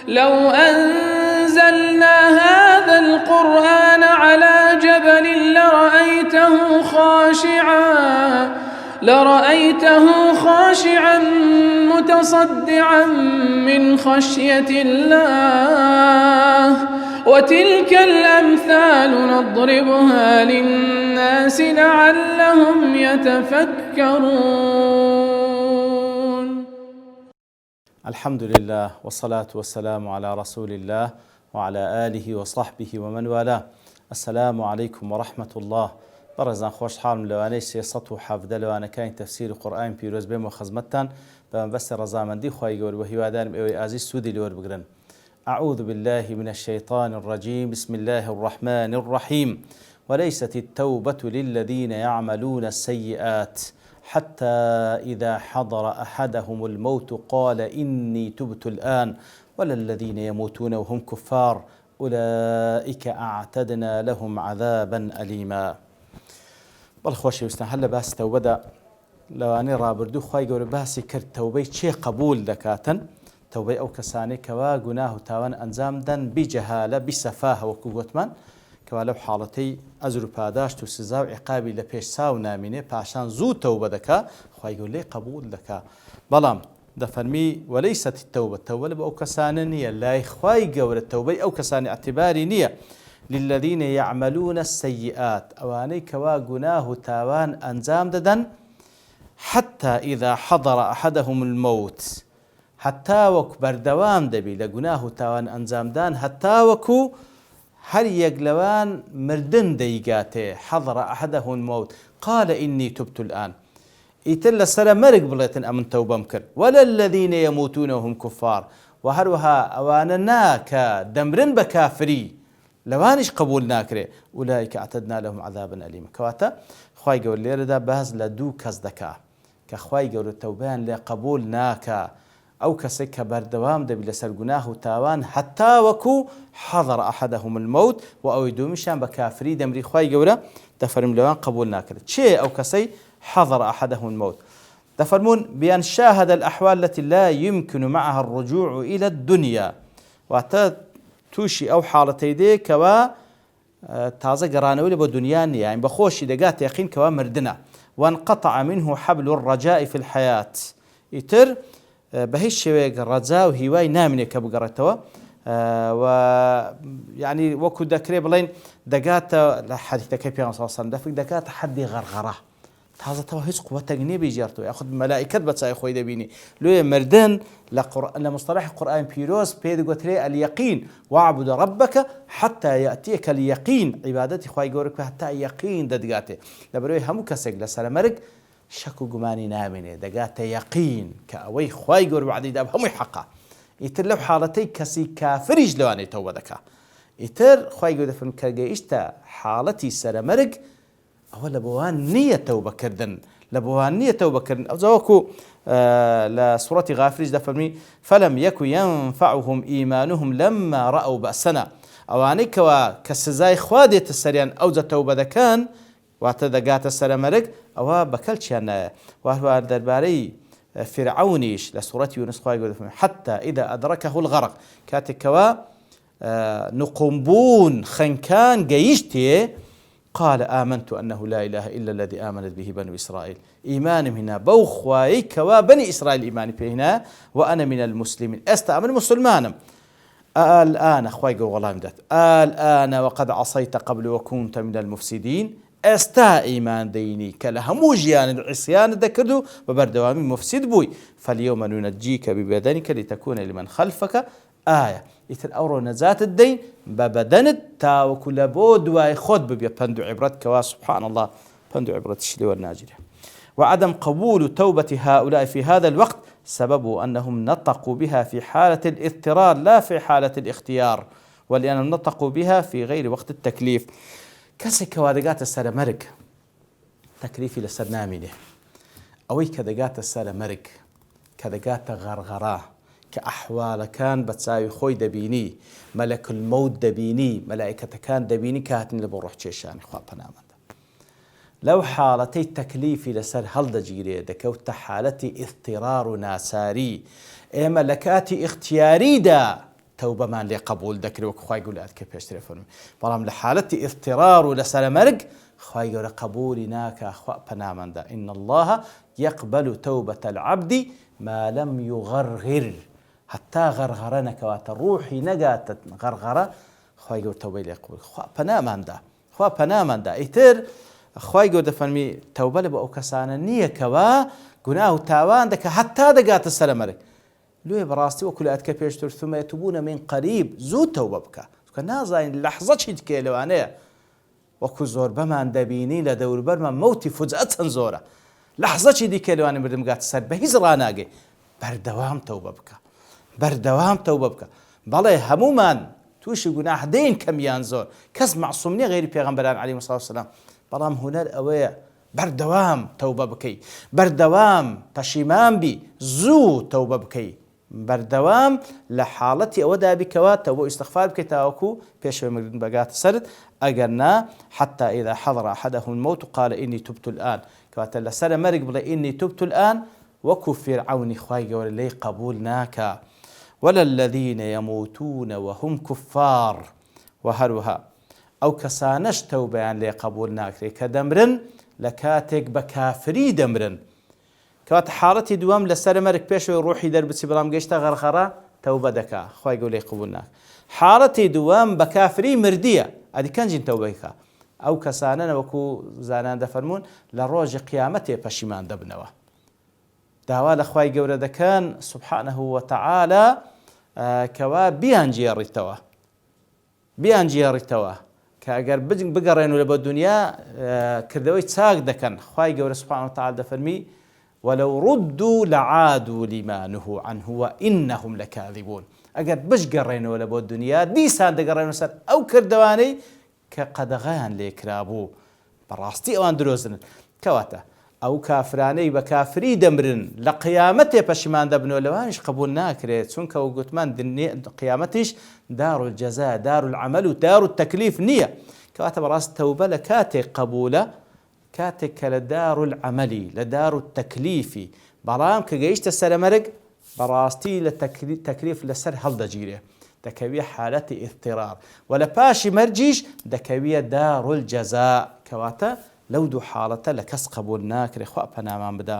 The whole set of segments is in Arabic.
لو أنزلنا هذا القرآن على جبل لرأيته خاشعا متصدعا من خشية الله وتلك الأمثال نضربها للناس لعلهم يتفكرون. الحمد لله والصلاة والسلام على رسول الله وعلى آله وصحبه ومن والاه. السلام عليكم ورحمة الله. برزان خوش حالم لوانەی 317 لەوانەکانی تەفسیر قورئان پیرۆز بێم و خزمەتتان بەمەبەستی ڕەزامەندی خوای گەورە و هیوادارم ئێوەی ئازیز سوودی لێوە بگرن. أعوذ بالله من الشيطان الرجيم. بسم الله الرحمن الرحيم. وليست التوبة للذين يعملون السيئات حتى إذا حضر أحدهم الموت قال إني تبت الآن ولا الذين يموتون وهم كفار أولئك أعتدنا لهم عذابا أليما. بەڵخۆشەویستان هەر لە باسی تەوبەدا لەوانەی ڕابردوو خوای گەورە باسی کرد تەوبەی چێ قبول دەکاتن، تەوبەی ئەو کەسانەی کەوا گوناه و تاوان ئەنجام دەن بیجەهالە بیسەفاهە وەکو گوتمان کەوا لەو حاڵەتەی ئەجر و پاداشت و سزا و عیقابی لە پێش چاو نامینێ پاشان زوو تەوبە دەکا خوای گەورە لێی قبول دەکا. بەڵام دەفەرمی وەلەیسەت التەوبە، تەوبە لە ئەو کەسانە نییە لای خوای گەورە، تەوبەی ئەو کەسانی اعتباری نییە للذين يعملون السيئات، أواني كوا گناه تاوان أنزام ددن حتى إذا حضر أحدهم الموت، حتى وك بردوام دبي لگناه تاوان أنزام دان حتى وكو هل يقلوان مردن ديقاته حضر أحدهم الموت قال إني تبت الآن، يتل سر مرق بليتن أمن توبة مكر ولا الذين يموتون وهم كفار، وهروها أوانا ناكا دمرن بكافري لەوانش قبول ناکرێ ئولایکە ئەعتەدنا لەهم عەذابا ئەلیما. کەواتە خوای گەورە لێرەدا باز لە دوو کەس دەکا کە خوای گەورە تەوبەیان لێ قبول ناکا، ئەو کەسێک کە بەردەوام دەبی لەسەر گوناه و تاوان حتا وەکو حەضر ئەحەدەهم المەوت و ئەوەی دوومیشیان بە کافری دەمری خوای گەورە دەفەرمێ لەوان قبول ناکرێت. چێ ئەو کەسەی حەضر ئەحەدەهم المەوت؟ دەفەرمون بأن شاهد الأحوال التي لا يمكن معها الرجوع إلى الدنيا، واتە تووشی ئەو حاڵەتەی دێ کەوا تازە گەڕانەوەی لە بۆ دنیا نیە، یان بەخۆشی دەگات یەقین کەوا مردنە. وانقطع منه حبل الرجاء في الحياة، ئیتر بە هیچ شێوەیەک ڕەجا و هیوای نامێنێت کە بگەڕێتەوە، و یعنی وەکو دەکرێ بڵێن دەگاتە لە حەدیثەکەی پێغەمبەر صلی الله علیه و سلم دەگاتە حەدی غەرغەرە، تازەتەوە هیچ قووەتێک نییە بێژێڕتەوە، یاخود مەلائیکەت بە چای خۆی دەبینی. لێ مردن لە مصطلح قورئان پیرۆز پێ دەگوترێ اليقین واعبد ربك حتى يأتيك اليقین، عیبادەتی خوای گەورە کە هەتا یەقین دەدگاتێ. لەبەرەوەی هەموو کەسێک لەسەر مەرگ شەک و گومانی نامێنێ، دەگاتە یەقین کە ئەوەی خوای گەورە وعدەی دا هەمووی حەقە. ئیتر لەو حاڵەتەی کەسی کافریش لەوانەیە تەوبە دەکا. ئیتر خوای گەورە دەفەرمێ کە گەیشتە حاڵەتی سەرە مەرگ ئەوە لە بۆوان نییە تەوبەکردن، لە بۆوان نییە تەوبەکردن. ئەو وەکو لە سوڕەتی غافریش دەفەرمی فەلەم یەکو ينفعهم إيمانهم لما رأوا بأسنا، ئەوانەی کەوا کە سزای خوا دێتە سەریان ئەوجە تەوبە دەکەن واتە دەگاتە سەرە مەرگ ئەوە بەکەلچیان نایە. وهروە دەربارەی فرعونیش لە سوڕەتی یونس خوای گەورە دەفەرمێ حتى إذا أدركه الغرق، کاتێکەوە نقمبوون خەنکان گەیشتێ قال آمنت أنه لا إله إلا الذي آمنت به بنو إسرائيل، إيمانم هنا بو خواي كوا بني إسرائيل إيماني بهنا وأنا من المسلمين، أستأمن مسلمانم. الآن خواي قو والله مدات الآن وقد عصيت قبل وكنت من المفسدين، استا إيمان ديني كلا هموجيان العصيان ذكردو وبردوامي مفسد بوي، فاليوم ننجيك ببدنك لتكون لمن خلفك آية. يتر أورو نزات الدين ببدنت تا وكل بود واي خود ببيا بندو عبرت كوا سبحان الله بندو عبرت الشلي والناجرة. وعدم قبول توبة هؤلاء في هذا الوقت سببه أنهم نطقوا بها في حالة الاضطرار لا في حالة الاختيار، ولأنهم نطقوا بها في غير وقت التكليف. كسي كوادقات السر مرق تكليفي لسر نامنه أوي كدقات السر مرق كدقات غرغراه كأحوال كان بتساوي خوي دبيني ملك الموت دبيني ملائكة كان دبيني كاتن لبروح تشيشان خواب نامن لو حالتي تكليفي لسر هل دجيري دكوت حالتي اضطرار ناساري اي ملكاتي اختياري دا تەوبەمان لێ قبول دەکرێت وەکو خوای گەورە کە پێشترێ فەرمووی بەڵام لە حالەتی ئیضطرار و لەسەر مەرگ خوای گەورە قبولی ناکا خوا پەناماندا إن الله يقبل توبة العبد ما لم يغرغر حتى غرغرە نەکەواتە ڕوحی نەگاتە غەرغەرە خوای گەورە تەوبەی لێ قبول خوا پەناماندا ئیتر خوای گەورە دەفەرمی تەوبە لە بۆ ئەو کەسانە نییە کەوا گوناه و تاوان دەکە حتا دەگاتە سەر مەرگ لێ بەڕاستی وەکو لە ئەتکە پێشتر ثم يتوبون من قریب زوو تەوبە بکە کە نازانین لەحزە چی دکێ لەوانەیە وەکو زۆر بەمان دەبینی لە دەوروبەرمان مەوتی فوجعە چەند زۆرە لەحزە چی دیکە لەوانەیە مردم گاتە سەر بە هیچ ڕاناگەی بەردەوام تەوبە بکە بەڵێ هەمومان تووشی گوناح دەین کەمیان زۆر کەس معسووم نییە غەیری پێغەمبەران عەلەیهیمۇ الصەلاة وەسەلام بەڵام هونەر ئەوەیە بەردەوام تەوبە بکەی بەردەوام پەشیمان بی زوو تەوبە بکەی بەردەوام لە حاڵەتی ئەوەدا بیکەوە تەوبە و ئیستیغفار بکەیت تاوەکو پێشەوەی مردن بەگاتە سەرت ئەگەر نا حتى إذا حضر أحدهم الموت قال إني تبت الآن کەواتە لەسەر مەرگ بڵێ إني تبت الآن وەکو فیرعەونی خوای گەورە لێی قبول ناکا ولا الذين يموتون وهم كفار وهروها ئەو کەسانەش تەوبەیان لێ قبول ناکرێت کە دەمرن لە کاتێک بە کافری دەمرن کەواتە حاڵەتی دووەم لەسەر مەرگ پێشەوەی ڕوحی دەربچی بەڵام گەیشتە غەرغەرە تەوبە دەکا خوای گەورە لێی قبول ناکە حاڵەتی دووەم بە کافری مردیە ئەدی کەنجین تەوبەیکە ئەو کەسانە وەکو زانان دەفەرمون لە ڕۆژی قیامەتێ پەشیمان دەبنەوە داوا لە خوای گەورە دەکەن سبحانه وتعالى کەوا بیانجێڕیتەوە کە ئەگەر بگەڕێن و لە بۆ دنیا کردەوەی چاک دەکەن خوای گەورە سبحانه وتعالى دەفەرمی ولو ردوا لعادوا لما نهوا عنه وإنهم لكاذبون ئەگەر بشگەڕێنەوە لە بۆ دنیا دیسان دەگەڕێنەوە سەر ئەو کردەوانەی کە قەدەغەیان لێکرابوو بەڕاستی ئەوان درۆزن کەواتە ئەو کافرانەی بە کافری دەمرن لە قیامەتێ پەشیمان دەبنەوە لەوانش قبول ناکرێت چونکە ئەو گوتمان قیامەتیش دار الجەزا دار العمل و دار التەکلیف نییە کەواتە بەڕاست تەوبە لە کاتێک قبولە کاتێک کە لە دار العملی لە دار التەکلیفی بەڵام کە گەیشتە سەر مەرگ بەڕاستی لە تەکلیف لەسەر هەڵدەگیرێ دەکەویە حالەتی ئیضطرار و لە پاشی مەرجیش دەکەویە دار الجەزا کەواتە لەو دوو حاڵەتە لە کەس قبول ناکرێ خوا پەنامان بدا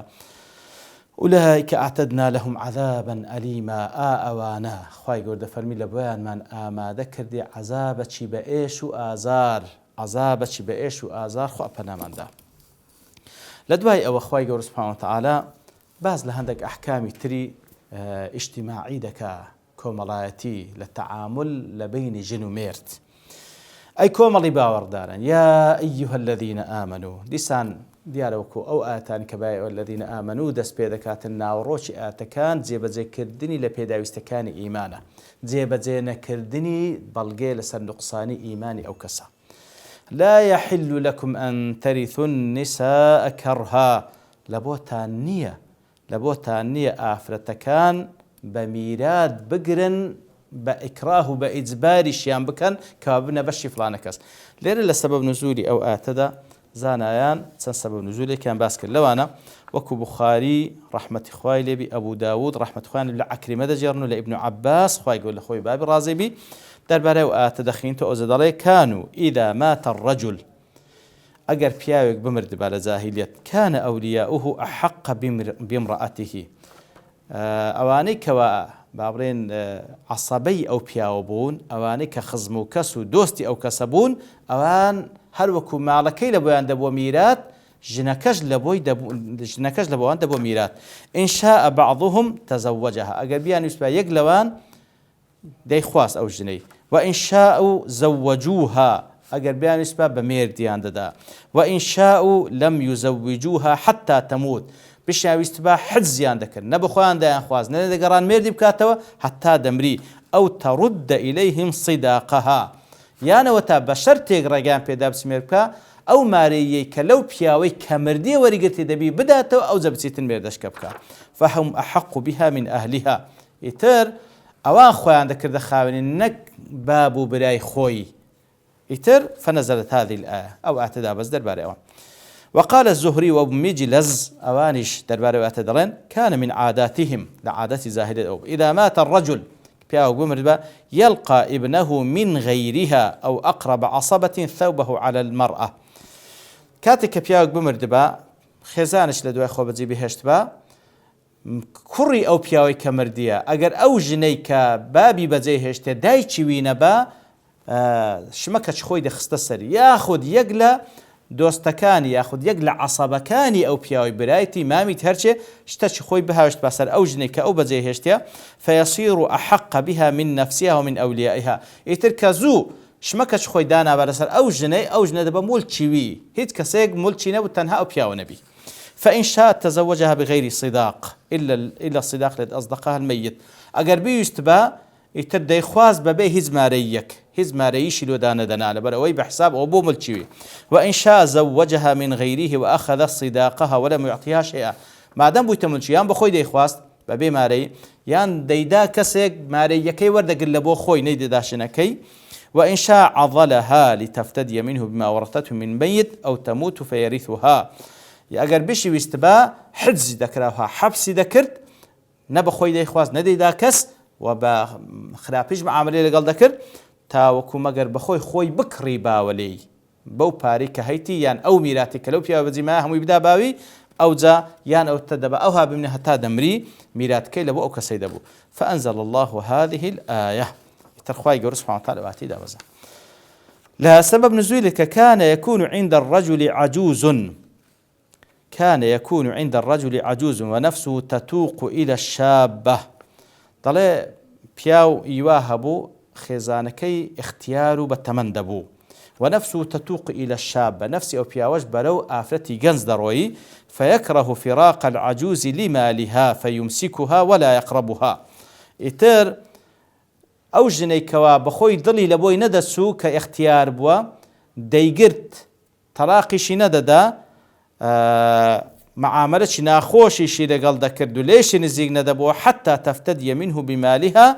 أولئك أعتدنا لهم عذابا أليما ئەوانە خوای گەورە دەفەرمی لە بۆیانمان ئامادە کردی عەزابەکی بە ئێش و ئازار خوا پەناماندا لە دوای ئەوە خوای گەورە سبحانه وتعالى باز لە هەندێک ئەحکامی تری ئیجتیماعی دەکا کۆمەڵایەتی لە تەعامل لە بینی ژن و مێرد ئەی کۆمەڵی باوەڕدارن یا ئەیها الذين آمنوا دیسان دیارەوەکو ئەو ئاەتانی کە بای الذين آمنوا دەست پێ دەکاتن ناوەڕۆکی ئاەتەکان جێبەجێکردنی لە پێداویستەکانی ئیمانە جێبەجێ نەکردنی بەڵگێ لەسەر نوقسانی ئیمانی ئەو کەسە لا يحل لكم أن ترثوا النساء كرها لەبۆتان نییە ئافرەتەکان بە میرات بگرن بە ئیکراه و بە ئیجباریشیان بکەن کەوا بنە بەشی فڵانە کەس لێرە لە سەبەب نزولی ئەو ئاتەدا زانایان چەند سەبەب نزولێکیان باس کرد لەوانە وەکو بوخاری ڕەحمەتی خوای لێبی ئەبوو داوود ڕەحمەتی خوای لە عەکریمە دەجێڕن و لە ئیبن عەباس خوای گەورە لە خۆی بابی ڕازی بی دەربارەی ئەو ئاتە دەخینتەوە ئەوزە دەڵێ كانوا إذا مات الرجل ئەگەر پیاوێک بمردبا لە جاهیلیەت كان أولياؤه أحق بامرأته ئەوانەی کەوا بابڕێن عەسەبەی ئەو پیاوە بوون ئەوانەی کە خزم و کەس و دۆستی ئەو کەسە بوون ئەوان هەروەکو ماڵەکەی لە بۆیان دەبووە میرات ژنەکەش لە بۆیان دەبووە میرات إن شاء بعضهم تزوجها ئەگەر بیانویست بە یەک لەوان دەیخواست ئەو ژنەی وإن شاءوا زوجوها ئەگەر بیانویست بە مێردیان دەدا وإن شاءوا لم يزوجوها حتى تموت بشاویست بە حجزیان دەکرد نە بخۆیان دایان خواست نە دەگەڕان مێردی بکاتەوە حتا دەمری ئەو تەڕد إليهم صداقها یانەوە تا بە شەرتێک ڕێگەیان پێدا بچمێر بکە ئەو مارەیەی کە لەو پیاوەی کە مردیە وەریگرتی دەبی بداتەوە ئەو جە بچیتن مێردەشکە بکە فهم أحق بها من أهلها ئیتر ئەوان خۆیان دەکردە خاوێنی نەک باب و برای خۆی ئیتر فنزلت هذه الآية أو ئاتەدا بەس دەربارەی ئەوان وقال الزهري وابن مجلز أوانش درباري واتدرين كان من عاداتهم لعادات زاهدة أو إذا مات الرجل پیاوەک بمرد بە يلقى ابنه من غيرها أو أقرب عصبة ثوبه على المرأة کاتێک کە پیاوەک بمرد بە خێزانش لە دوای خۆ بەجێ بهێشت بە کوڕی ئەو پیاوەی کە مردیە ئەگەر ئەو ژنەی کە بابی بەجێ هێشتێ دایکی وینە بە شمەکەچ خۆی دەخستە سەر یاخود یەک لە دۆستەکانی یاخود یەک لە عەسەبەکانی ئەو پیاوەی برایەتی مامیت هەرچێ شتەچی خۆی بهێشت بەسەر ئەو ژنەی کە ئەو بەجێ هێشتە فيصير أحق بها من نفسها ومن أوليائها ئیتر کە زوو شمەکەچ خۆی دانابە لەسەر ئەو ژنە دەبە مولچیوی هیچ کەسێک مولچی نەبوو تەنها ئەو پیاوە نەبی فإن شاءت تزوجها بغير صداق إلا الصداق الذي أصدقها الميت أجر بيست با يتردي خواز ببي هز ماريش لو دانا دنا لبروي بحساب أبو ملتشي وإن شاء زوجها من غيره وأخذ صداقها ولم يعطيها شيئا ما دام بويت ملتشي يان بخوي دي خواز ببي ماري يان ديدا كسك ماري يكي ورد قل بو خوي نيد داشنكي وإن شاء عضلها لتفتدي منه بما ورثته من ميت أو تموت فيرثها ئەگەر بشی ویست بە حجزی دەکراوها حەبسی دەکرد نە بە خۆی دەیخواست نەدەیدا کەس و بە خراپیش معاملەی لەگەڵ دەکرد تاوەکو مەگەر بەخۆی خۆی بکڕی باوەلەی بەو پارەی کە هەیتی یان ئەو میراتی کە لەو پیاوە بەجێمایە هەمووی بدا باوی ئەوجا یان ئەوتە دەبە ئەوها بمنێ هەتا دەمری میراتکەی لە بۆ ئەو کەسەی دەبوو فأنزل الله هذه الآية ترخواي قرص سبحانه وتعالى واتي دابزا لها سبب نزولك كان يكون عند الرجل عجوز ونفسه تتوق إلى الشابة طلع بياو يواهبو خزانكي اختيارو بتمندبو ونفسه تتوق إلى الشابة نفسي أو بياوش برو آفرتي جنز دروي فيكره فراق العجوز لمالها فيمسكها ولا يقربها إتر أو جنيكوا بخوي ضلي لبوي ندسو كاختيار بوا ديقرت تراقشي نددا معاملة ناخوشي لەگەڵ دەکرد و لێشی نزیک نەدەبووە حتى تفتدي منه بمالها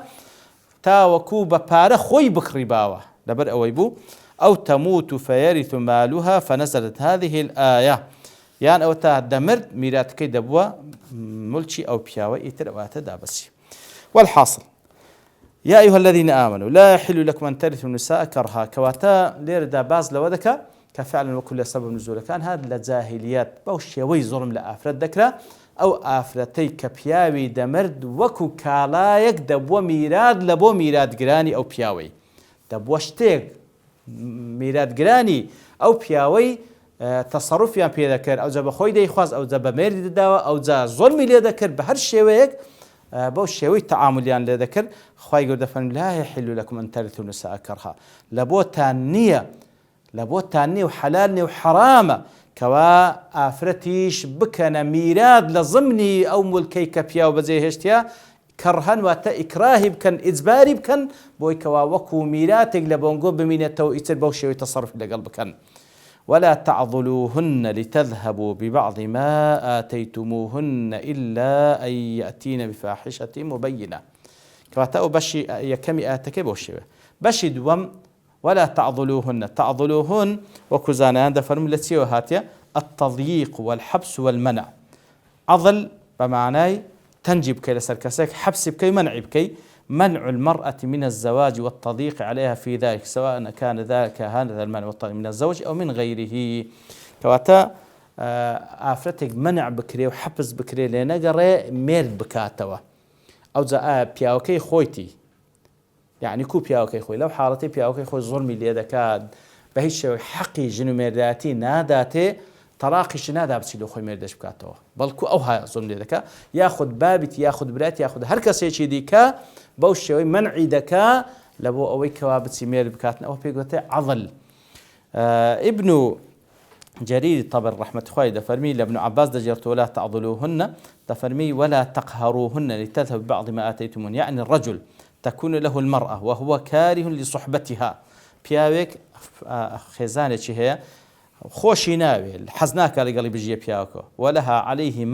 تاوەکو بە پارە خۆی بکڕی باوە لەبەر ئەوەی بوو أو تموت فيرث مالها فنزلت هذه الآية یان ئەو تا دەمرد میراتەکەی دەبووە ملکی ئەو پیاوە ئیتر ئەواتە دابەسی والحاصل يا أيها الذين آمنوا لا يحل لكم أن ترثوا النساء كرها كواتا ليردا باز لو دكا كفعلا وكل سبب نزول كان هذا لجاهليات بوشي ظلم لآفرت ذكرى أو آفرتي كبياوي دمرد وكو كالايك دبو ميراد لبو ميراد جراني أو بياوي دبو شتيك ميراد جراني أو بياوي تصرف يعني في ذكر أو زب خوي دي خاص أو زب ميرد الدواء أو زب ظلم اللي ذكر بهر شيء بوشي تعامل يعني لذكر خوي يقول دفن لا يحل لكم أن ترثوا النساء كرها لبو تانية وحلالني وحرامة كوا آفرتيش بكنا ميراد لضمني أو ملكي كبيا وبزي هشتيا كرهن واتا إكراهي بكن إجباري بكن بوي كوا وكو ميراتك لبونقو بمينته يتر بوشي ويتصرف لقلب كن ولا تعضلوهن لتذهبوا ببعض ما آتيتموهن إلا أن يأتين بفاحشة مبينة كواتا بشي يكمي آتك بوشي بشي دوم ولا تعضلوهن وكزانا هذا فرملتي وهاتيا التضييق والحبس والمنع عضل بمعنى تنجب كي لسركسك حبس بكي منع بكي منع المرأة من الزواج والتضييق عليها في ذلك سواء كان ذلك هذا المنع والتضييق من الزوج أو من غيره كواتا آفرتك منع بكري وحبس بكري لنقري ميرد بكاتوا أو زا بياوكي خويتي يعني كو بياوكي خوي لو حالتي بياوكي خوي ظلمي اللي دكاد بهيش حقي جنو ميرداتي ناداتي تراقش نادا بسيلو خوي ميردش بكاتو بلكو او هاي ظلم اللي دكا ياخذ بابتي ياخذ براتي ياخذ هركس شي ديكا بوشوي منعي دكا لبو اوي كوابتي ميرد بكاتنا او بيقوتي عضل ابن جرير الطبري رحمة خوي دفرمي لابن عباس دجرت ولا تعضلوهن دفرمي ولا تقهروهن لتذهب بعض ما آتيتمون يعني الرجل تكون له المرأة وهو كاره لصحبتها بياوك خزانة هي خوشي ناوي الحزناك اللي قال بيجي بياوكو ولها عليه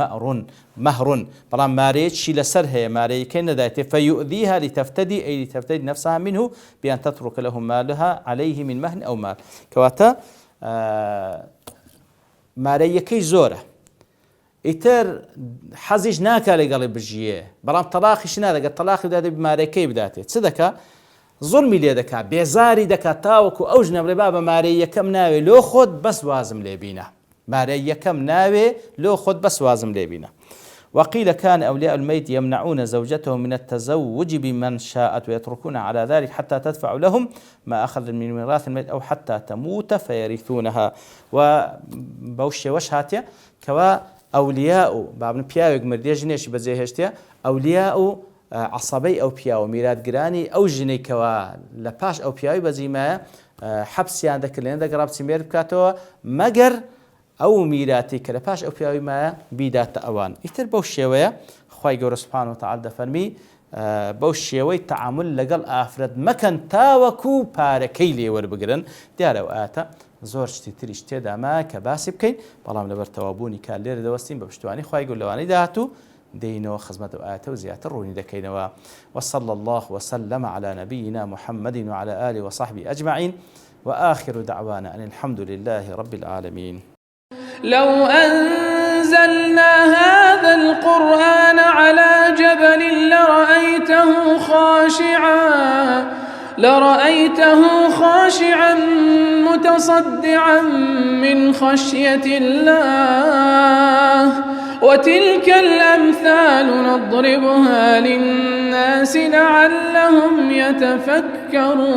مهر طبعا ماريت شي لسرها ماري كن ذاته فيؤذيها لتفتدي أي لتفتدي نفسها منه بأن تترك له مالها عليه من مهن أو مال كواتا ماري كي زوره ئیتر حەزیش ناکا لەگەڵی بژیێ بەڵام تەلاقیش نادەگە تەلاقی بداتێ بمارەکەی بداتێت چ دەکا زوڵمی لێ دەکات بێزاری دەکات تاوەکو ئەو ژنەبڕێ با بە مارەی یەکەم ناوێ لۆ خۆت بەس وازم لێبینە مارەی یەکەم ناوێ لۆ خۆت بەس وازم لێبینە. وقيل كان أولياء الميت يمنعون زوجته من التزوج بمن شاءت ويتركون على ذلك حتى تدفع لهم ما أخذ من ميراث الميت أو حتى تموت فيرثونها. وبوشي وش هاتيا كوا أولياء بابن بياوك مرديجنيش بزيهشتيا أولياء عصبي أو بياو ميراد جراني أو جني كوا لباش أو بياوي بزيما حبس عندك اللي عندك رابط سمير بكاتوا مجر أو ميراتي كلا باش أو بياوي ما بيدات أوان يتر بوشيوية خواي جور سبحانه وتعالى دفرمي بوشيوي تعامل لقل أفراد مكان تاوكو باركيلي وربقرن ديار أوقاتا زۆر شتی تریش تێدا ما کە باسی بکەین بەڵام لەبەر تەوابوونی کار لێرە دەوەستین بە پشتوانی خوای گەور لەوانەی داهاتوو دێینەوە خزمەت و ئاەتە و زیاتر ڕوونی دەکەینەوە. وصلى الله وسلم على نبينا محمد وعلى آله وصحبه أجمعين وآخر دعوانا أن الحمد لله رب العالمين. لو أنزلنا هذا القرآن على جبل لرأيته خاشعا متصدعا من خشية الله وتلك الأمثال نضربها للناس لعلهم يتفكرون.